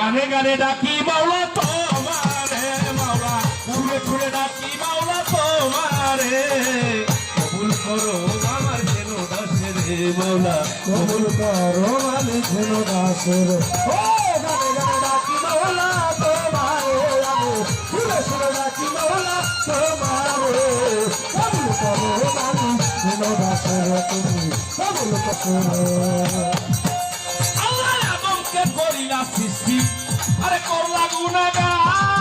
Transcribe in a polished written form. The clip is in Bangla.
গানে গানে ডাকি মাওলা তোমারে মাওলা সুরে সুরে ডাকি মাওলা তোমারে কবুল করো আমার যেন দাসের মাওলা কবুল করো আমি যেন দাসের ও গানে গানে ডাকি মাওলা তোমারে আমি সুরে সুরে ডাকি মাওলা তোমারে কবুল করো আমি যেন দাসের তুমি কবুল করো আল্লাহ আদমকে করিলা সৃষ্টি আরে করলা গুনাহগার